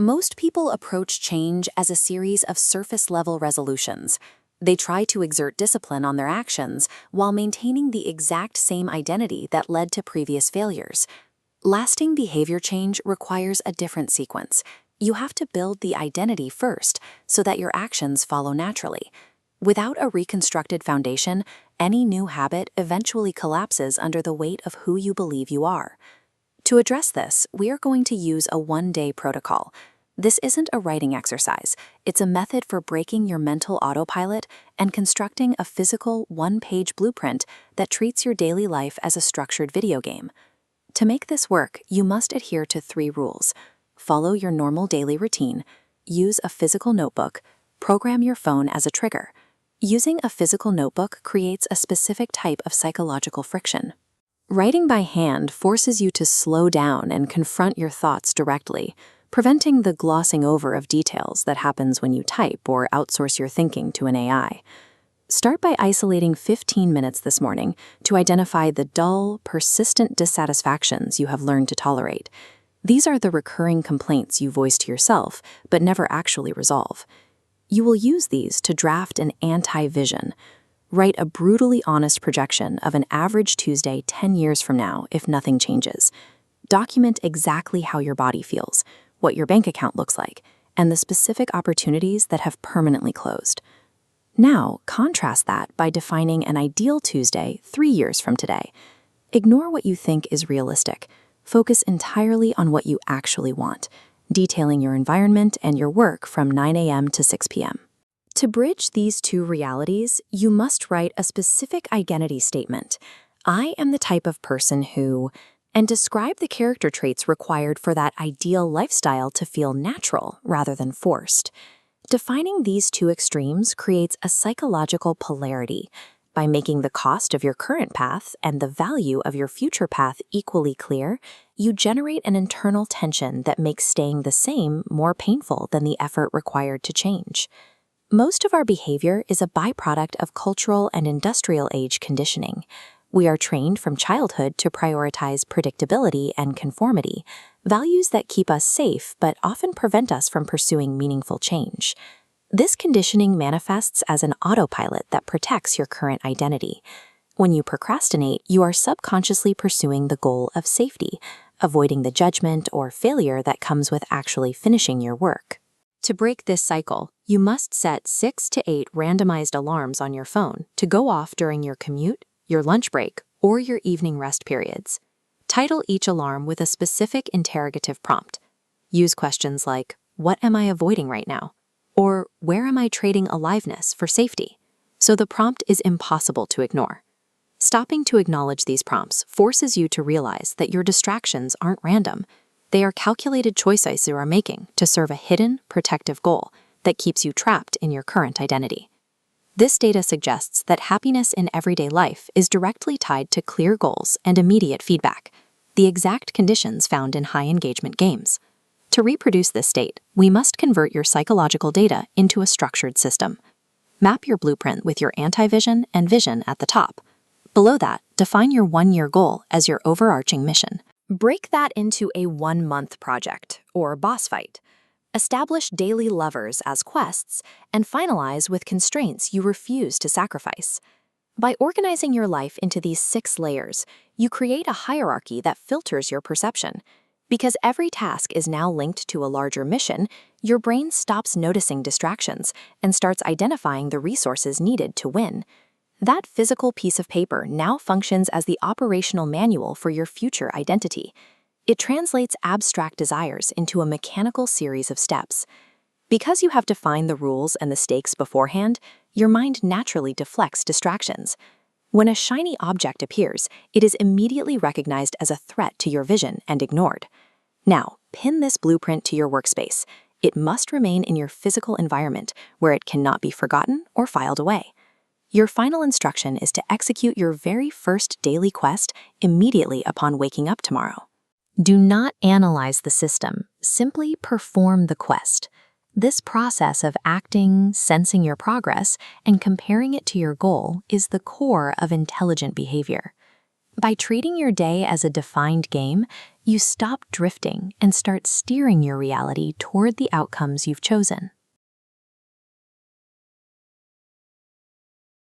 Most people approach change as a series of surface-level resolutions. They try to exert discipline on their actions while maintaining the exact same identity that led to previous failures. Lasting behavior change requires a different sequence. You have to build the identity first so that your actions follow naturally. Without a reconstructed foundation, any new habit eventually collapses under the weight of who you believe you are. To address this, we are going to use a one-day protocol. This isn't a writing exercise. It's a method for breaking your mental autopilot and constructing a physical, one-page blueprint that treats your daily life as a structured video game. To make this work, you must adhere to 3 rules. Follow your normal daily routine, use a physical notebook, program your phone as a trigger. Using a physical notebook creates a specific type of psychological friction. Writing by hand forces you to slow down and confront your thoughts directly, preventing the glossing over of details that happens when you type or outsource your thinking to an AI. Start by isolating 15 minutes this morning to identify the dull, persistent dissatisfactions you have learned to tolerate. These are the recurring complaints you voice to yourself, but never actually resolve. You will use these to draft an anti-vision. Write a brutally honest projection of an average Tuesday 10 years from now if nothing changes. Document exactly how your body feels, what your bank account looks like, and the specific opportunities that have permanently closed. Now, contrast that by defining an ideal Tuesday 3 years from today. Ignore what you think is realistic. Focus entirely on what you actually want, detailing your environment and your work from 9 a.m. to 6 p.m. To bridge these 2 realities, you must write a specific identity statement. I am the type of person who, and describe the character traits required for that ideal lifestyle to feel natural rather than forced. Defining these 2 extremes creates a psychological polarity. By making the cost of your current path and the value of your future path equally clear, you generate an internal tension that makes staying the same more painful than the effort required to change. Most of our behavior is a byproduct of cultural and industrial age conditioning. We are trained from childhood to prioritize predictability and conformity, values that keep us safe but often prevent us from pursuing meaningful change. This conditioning manifests as an autopilot that protects your current identity. When you procrastinate, you are subconsciously pursuing the goal of safety, avoiding the judgment or failure that comes with actually finishing your work. To break this cycle, you must set 6 to 8 randomized alarms on your phone to go off during your commute, your lunch break, or your evening rest periods. Title each alarm with a specific interrogative prompt. Use questions like, "What am I avoiding right now?" or "Where am I trading aliveness for safety?" So the prompt is impossible to ignore. Stopping to acknowledge these prompts forces you to realize that your distractions aren't random. They are calculated choices you are making to serve a hidden, protective goal that keeps you trapped in your current identity. This data suggests that happiness in everyday life is directly tied to clear goals and immediate feedback, the exact conditions found in high-engagement games. To reproduce this state, we must convert your psychological data into a structured system. Map your blueprint with your anti-vision and vision at the top. Below that, define your 1-year goal as your overarching mission. Break that into a 1-month project, or boss fight. Establish daily levers as quests, and finalize with constraints you refuse to sacrifice. By organizing your life into these 6 layers, you create a hierarchy that filters your perception. Because every task is now linked to a larger mission, your brain stops noticing distractions and starts identifying the resources needed to win. That physical piece of paper now functions as the operational manual for your future identity. It translates abstract desires into a mechanical series of steps. Because you have defined the rules and the stakes beforehand, your mind naturally deflects distractions. When a shiny object appears, it is immediately recognized as a threat to your vision and ignored. Now, pin this blueprint to your workspace. It must remain in your physical environment, where it cannot be forgotten or filed away. Your final instruction is to execute your very first daily quest immediately upon waking up tomorrow. Do not analyze the system, simply perform the quest. This process of acting, sensing your progress, and comparing it to your goal is the core of intelligent behavior. By treating your day as a defined game, you stop drifting and start steering your reality toward the outcomes you've chosen.